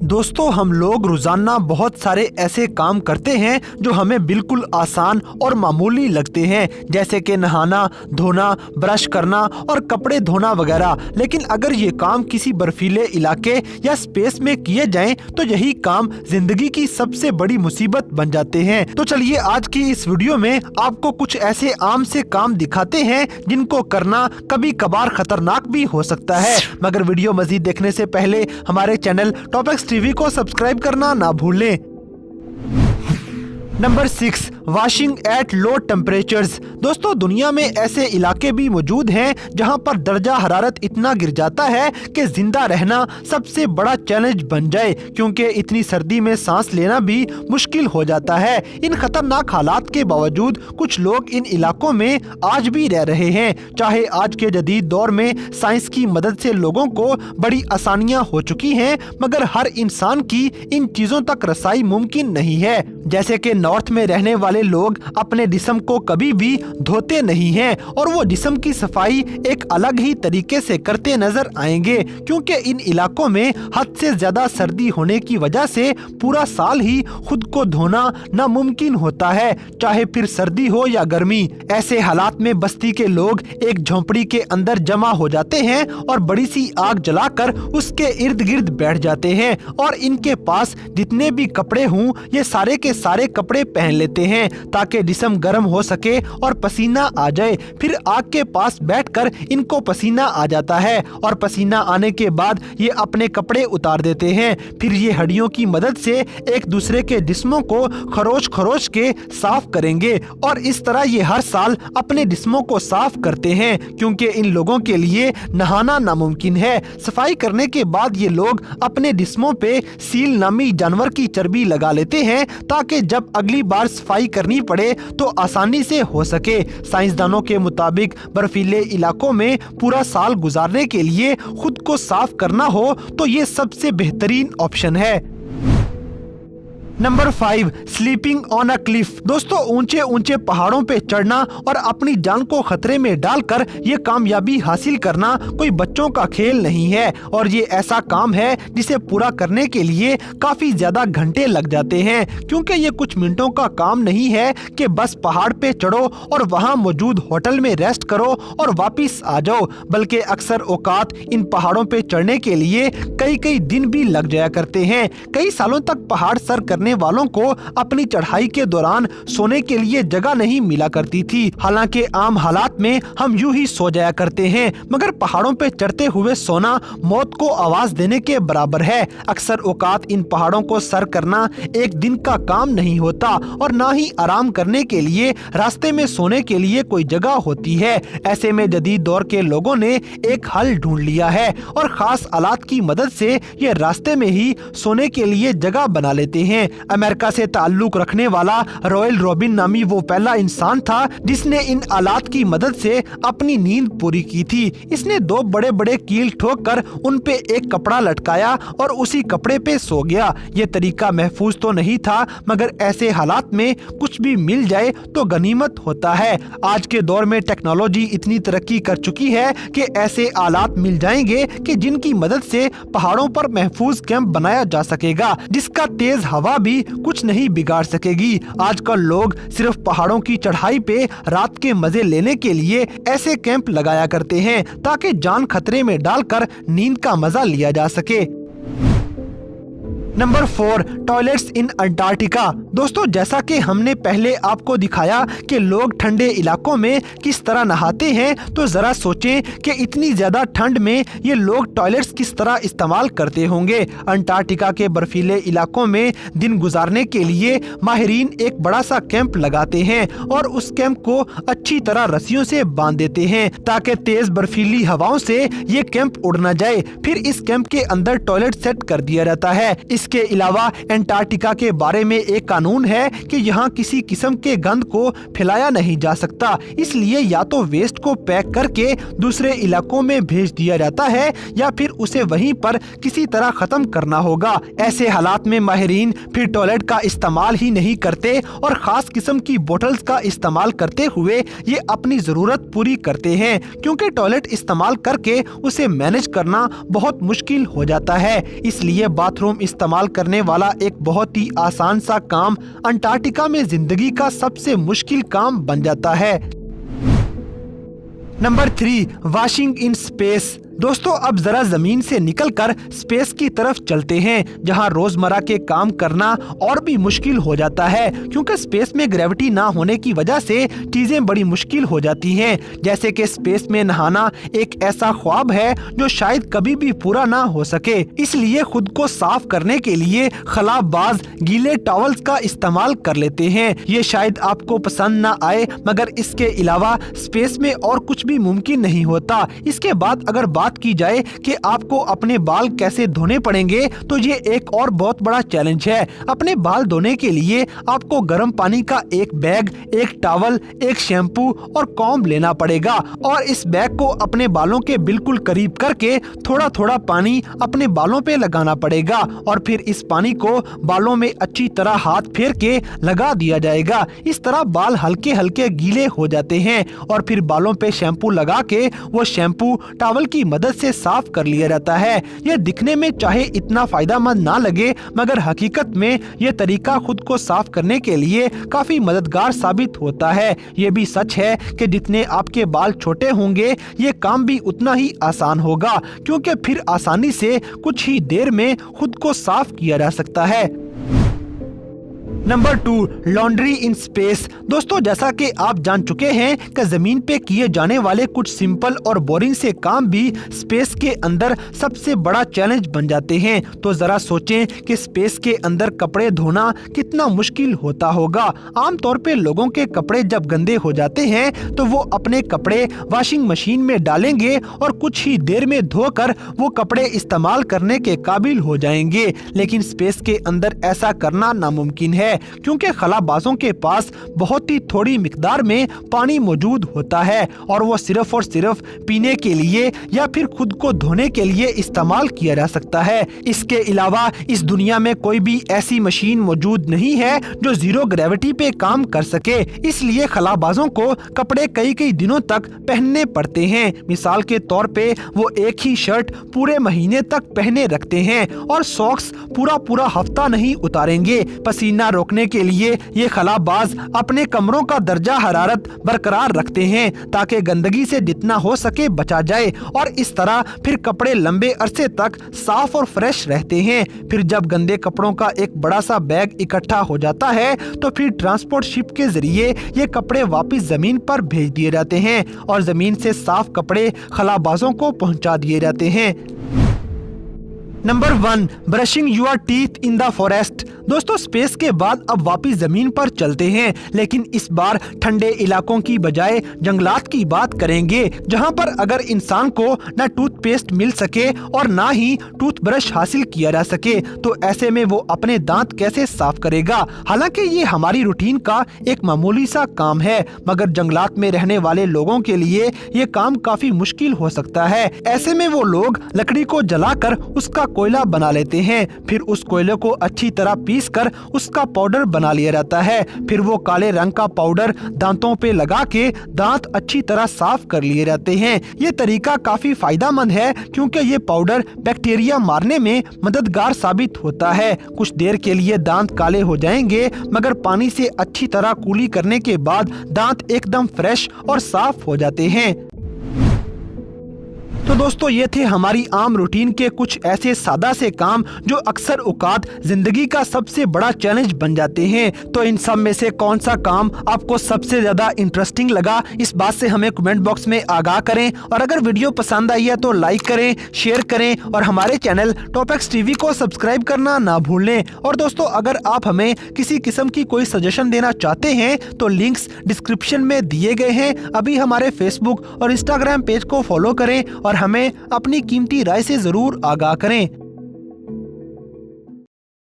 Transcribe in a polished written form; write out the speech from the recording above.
दोस्तों, हम लोग रोजाना बहुत सारे ऐसे काम करते हैं जो हमें बिल्कुल आसान और मामूली लगते हैं, जैसे कि नहाना, धोना, ब्रश करना और कपड़े धोना वगैरह। लेकिन अगर ये काम किसी बर्फीले इलाके या स्पेस में किए जाएं तो यही काम जिंदगी की सबसे बड़ी मुसीबत बन जाते हैं। तो चलिए आज की इस वीडियो में आपको कुछ ऐसे आम से काम दिखाते हैं जिनको करना कभी कभार खतरनाक भी हो सकता है। मगर वीडियो मजीद देखने से पहले हमारे चैनल टॉपिक्स टीवी को सब्सक्राइब करना ना भूलें। Number 6, washing at low temperatures. दोस्तों, दुनिया में ऐसे इलाके भी मौजूद हैं जहां पर दर्जा हरारत इतना गिर जाता है कि जिंदा रहना सबसे बड़ा चैलेंज बन जाए, क्योंकि इतनी सर्दी में सांस लेना भी मुश्किल हो जाता है। इन खतरनाक हालात के बावजूद कुछ लोग इन इलाकों में आज भी रह रहे हैं। चाहे आज के जदीद दौर में साइंस की मदद से लोगों को बड़ी आसानियां हो चुकी हैं, मगर हर इंसान की इन चीजों तक रसाई मुमकिन नहीं है। जैसे कि नॉर्थ में रहने वाले लोग अपने जिस्म को कभी भी धोते नहीं हैं और वो जिस्म की सफाई एक अलग ही तरीके से करते नजर आएंगे, क्योंकि इन इलाकों में हद से ज्यादा सर्दी होने की वजह से पूरा साल ही खुद को धोना नामुमकिन होता है, चाहे फिर सर्दी हो या गर्मी। ऐसे हालात में बस्ती के लोग एक झोंपड़ी के अंदर जमा हो जाते हैं और बड़ी सी आग जलाकर उसके इर्द गिर्द बैठ जाते हैं और इनके पास जितने भी कपड़े हों ये सारे के सारे कपड़े पहन लेते हैं ताकि जिस्म गर्म हो सके और पसीना आ जाए। फिर आग के पास बैठकर इनको पसीना आ जाता है और पसीना आने के बाद ये अपने कपड़े उतार देते हैं। फिर ये हड्डियों की मदद से एक दूसरे के जिस्मों को खरोच खरोच के साफ करेंगे और इस तरह ये हर साल अपने जिस्मों को साफ करते हैं, क्योंकि इन लोगों के लिए नहाना नामुमकिन है। सफाई करने के बाद ये लोग अपने जिस्मों पे सील नामी जानवर की चर्बी लगा लेते हैं ताकि जब अगली बार सफाई करनी पड़े तो आसानी से हो सके। साइंसदानों के मुताबिक बर्फीले इलाकों में पूरा साल गुजारने के लिए खुद को साफ करना हो तो ये सबसे बेहतरीन ऑप्शन है। Number 5, sleeping on a cliff. दोस्तों, ऊंचे ऊंचे पहाड़ों पे चढ़ना और अपनी जान को खतरे में डालकर ये कामयाबी हासिल करना कोई बच्चों का खेल नहीं है और ये ऐसा काम है जिसे पूरा करने के लिए काफी ज्यादा घंटे लग जाते हैं, क्योंकि ये कुछ मिनटों का काम नहीं है कि बस पहाड़ पे चढ़ो और वहाँ मौजूद होटल में रेस्ट करो और वापिस आ जाओ, बल्कि अक्सर औकात इन पहाड़ों पे चढ़ने के लिए कई कई दिन भी लग जाया करते हैं। कई सालों तक पहाड़ सर करने वालों को अपनी चढ़ाई के दौरान सोने के लिए जगह नहीं मिला करती थी। हालांकि आम हालात में हम यूं ही सो जाया करते हैं, मगर पहाड़ों पे चढ़ते हुए सोना मौत को आवाज देने के बराबर है। अक्सर औकात इन पहाड़ों को सर करना एक दिन का काम नहीं होता और ना ही आराम करने के लिए रास्ते में सोने के लिए कोई जगह होती है। ऐसे में जदीद दौर के लोगों ने एक हल ढूंढ लिया है और खास आलात की मदद से ये रास्ते में ही सोने के लिए जगह बना लेते हैं। अमेरिका से ताल्लुक रखने वाला रॉयल रॉबिन नामी वो पहला इंसान था जिसने इन आलात की मदद से अपनी नींद पूरी की थी। इसने 2 बड़े बड़े कील ठोक कर उन पे एक कपड़ा लटकाया और उसी कपड़े पे सो गया। ये तरीका महफूज तो नहीं था, मगर ऐसे हालात में कुछ भी मिल जाए तो गनीमत होता है। आज के दौर में टेक्नोलॉजी इतनी तरक्की कर चुकी है कि ऐसे आलात मिल जाएंगे कि जिनकी मदद से पहाड़ों पर महफूज कैंप बनाया जा सकेगा, जिसका तेज हवा भी कुछ नहीं बिगाड़ सकेगी। आजकल लोग सिर्फ पहाड़ों की चढ़ाई पे रात के मजे लेने के लिए ऐसे कैंप लगाया करते हैं ताकि जान खतरे में डालकर नींद का मजा लिया जा सके। नंबर 4, टॉयलेट्स इन अंटार्कटिका। दोस्तों, जैसा कि हमने पहले आपको दिखाया कि लोग ठंडे इलाकों में किस तरह नहाते हैं, तो जरा सोचें कि इतनी ज्यादा ठंड में ये लोग टॉयलेट्स किस तरह इस्तेमाल करते होंगे। अंटार्कटिका के बर्फीले इलाकों में दिन गुजारने के लिए माहिरीन एक बड़ा सा कैंप लगाते हैं और उस कैंप को अच्छी तरह रस्सियों से बांध देते हैं ताकि तेज बर्फीली हवाओं से ये कैंप उड़ न जाए। फिर इस कैंप के अंदर टॉयलेट सेट कर दिया जाता है। इसके अलावा अंटार्कटिका के बारे में एक कानून है कि यहाँ किसी किस्म के गंद को फैलाया नहीं जा सकता, इसलिए या तो वेस्ट को पैक करके दूसरे इलाकों में भेज दिया जाता है या फिर उसे वहीं पर किसी तरह खत्म करना होगा। ऐसे हालात में माहिरीन फिर टॉयलेट का इस्तेमाल ही नहीं करते और खास किस्म की बोतल्स का इस्तेमाल करते हुए ये अपनी जरूरत पूरी करते हैं, क्योंकि टॉयलेट इस्तेमाल करके उसे मैनेज करना बहुत मुश्किल हो जाता है। इसलिए बाथरूम इस्तेमाल इस्तेमाल करने वाला एक बहुत ही आसान सा काम अंटार्कटिका में जिंदगी का सबसे मुश्किल काम बन जाता है। Number 3, washing in space. दोस्तों अब जरा जमीन से निकलकर स्पेस की तरफ चलते हैं, जहां रोजमर्रा के काम करना और भी मुश्किल हो जाता है, क्योंकि स्पेस में ग्रेविटी ना होने की वजह से चीजें बड़ी मुश्किल हो जाती हैं। जैसे कि स्पेस में नहाना एक ऐसा ख्वाब है जो शायद कभी भी पूरा ना हो सके। इसलिए खुद को साफ करने के लिए खलाबाज गीले टॉवल्स का इस्तेमाल कर लेते हैं। ये शायद आपको पसंद ना आए, मगर इसके अलावा स्पेस में और कुछ भी मुमकिन नहीं होता। इसके बाद अगर बात की जाए कि आपको अपने बाल कैसे धोने पड़ेंगे, तो ये एक और बहुत बड़ा चैलेंज है। अपने बाल धोने के लिए आपको गर्म पानी का एक बैग, एक टॉवल, एक शैम्पू और कॉम्ब लेना पड़ेगा, और इस बैग को अपने बालों के बिल्कुल करीब करके थोड़ा थोड़ा पानी अपने बालों पे लगाना पड़ेगा, और फिर इस पानी को बालों में अच्छी तरह हाथ फेर के लगा दिया जाएगा। इस तरह बाल हल्के हल्के गीले हो जाते हैं, और फिर बालों पे शैम्पू लगा के वो शैम्पू टॉवल की मदद से साफ कर लिया जाता है। यह दिखने में चाहे इतना फायदेमंद ना लगे, मगर हकीकत में यह तरीका खुद को साफ करने के लिए काफी मददगार साबित होता है। ये भी सच है कि जितने आपके बाल छोटे होंगे, ये काम भी उतना ही आसान होगा, क्योंकि फिर आसानी से कुछ ही देर में खुद को साफ किया जा सकता है। Number 2, laundry in space. दोस्तों जैसा कि आप जान चुके हैं कि जमीन पे किए जाने वाले कुछ सिंपल और बोरिंग से काम भी स्पेस के अंदर सबसे बड़ा चैलेंज बन जाते हैं। तो जरा सोचें कि स्पेस के अंदर कपड़े धोना कितना मुश्किल होता होगा। आमतौर पे लोगों के कपड़े जब गंदे हो जाते हैं तो वो अपने कपड़े वॉशिंग मशीन में डालेंगे और कुछ ही देर में धोकर वो कपड़े इस्तेमाल करने के काबिल हो जाएंगे। लेकिन स्पेस के अंदर ऐसा करना नामुमकिन है, क्योंकि खलाबाजों के पास बहुत ही थोड़ी मिकदार में पानी मौजूद होता है, और वो सिर्फ और सिर्फ पीने के लिए या फिर खुद को धोने के लिए इस्तेमाल किया जा सकता है। इसके अलावा इस दुनिया में कोई भी ऐसी मशीन मौजूद नहीं है जो जीरो ग्रेविटी पे काम कर सके। इसलिए खलाबाजों को कपड़े कई कई दिनों तक पहनने पड़ते हैं। मिसाल के तौर पे वो एक ही शर्ट पूरे महीने तक पहने रखते हैं, और सॉक्स पूरा पूरा हफ्ता नहीं उतारेंगे। पसीना रोकने के लिए ये खलाबाज अपने कमरों का दर्जा हरारत बरकरार रखते हैं, ताकि गंदगी से जितना हो सके बचा जाए, और इस तरह फिर कपड़े लंबे अरसे तक साफ और फ्रेश रहते हैं। फिर जब गंदे कपड़ों का एक बड़ा सा बैग इकट्ठा हो जाता है, तो फिर ट्रांसपोर्ट शिप के जरिए ये कपड़े वापस जमीन पर भेज दिए जाते हैं, और जमीन से साफ कपड़े खलाबाजों को पहुंचा दिए जाते हैं। Number 1, brushing your teeth in the forest. दोस्तों स्पेस के बाद अब वापस जमीन पर चलते हैं, लेकिन इस बार ठंडे इलाकों की बजाय जंगलात की बात करेंगे, जहां पर अगर इंसान को न टूथपेस्ट मिल सके और ना ही टूथब्रश हासिल किया जा सके, तो ऐसे में वो अपने दांत कैसे साफ करेगा। हालांकि ये हमारी रूटीन का एक मामूली सा काम है, मगर जंगलात में रहने वाले लोगों के लिए ये काम काफी मुश्किल हो सकता है। ऐसे में वो लोग लकड़ी को जलाकर उसका कोयला बना लेते हैं, फिर उस कोयले को अच्छी तरह पीस कर उसका पाउडर बना लिया जाता है। फिर वो काले रंग का पाउडर दांतों पे लगा के दांत अच्छी तरह साफ कर लिए जाते हैं। ये तरीका काफी फायदेमंद है, क्योंकि ये पाउडर बैक्टीरिया मारने में मददगार साबित होता है। कुछ देर के लिए दांत काले हो जाएंगे, मगर पानी से अच्छी तरह कुली करने के बाद दांत एकदम फ्रेश और साफ हो जाते हैं। तो दोस्तों ये थे हमारी आम रूटीन के कुछ ऐसे सादा से काम जो अक्सर औकात जिंदगी का सबसे बड़ा चैलेंज बन जाते हैं। तो इन सब में से कौन सा काम आपको सबसे ज्यादा इंटरेस्टिंग लगा, इस बात से हमें कमेंट बॉक्स में आगाह करें। और अगर वीडियो पसंद आई है तो लाइक करें, शेयर करें, और हमारे चैनल टॉपएक्स टीवी को सब्सक्राइब करना ना भूलें। और दोस्तों अगर आप हमें किसी किस्म की कोई सजेशन देना चाहते हैं तो लिंक्स डिस्क्रिप्शन में दिए गए हैं। अभी हमारे फेसबुक और इंस्टाग्राम पेज को फॉलो करें और हमें अपनी कीमती राय से जरूर आगाह करें।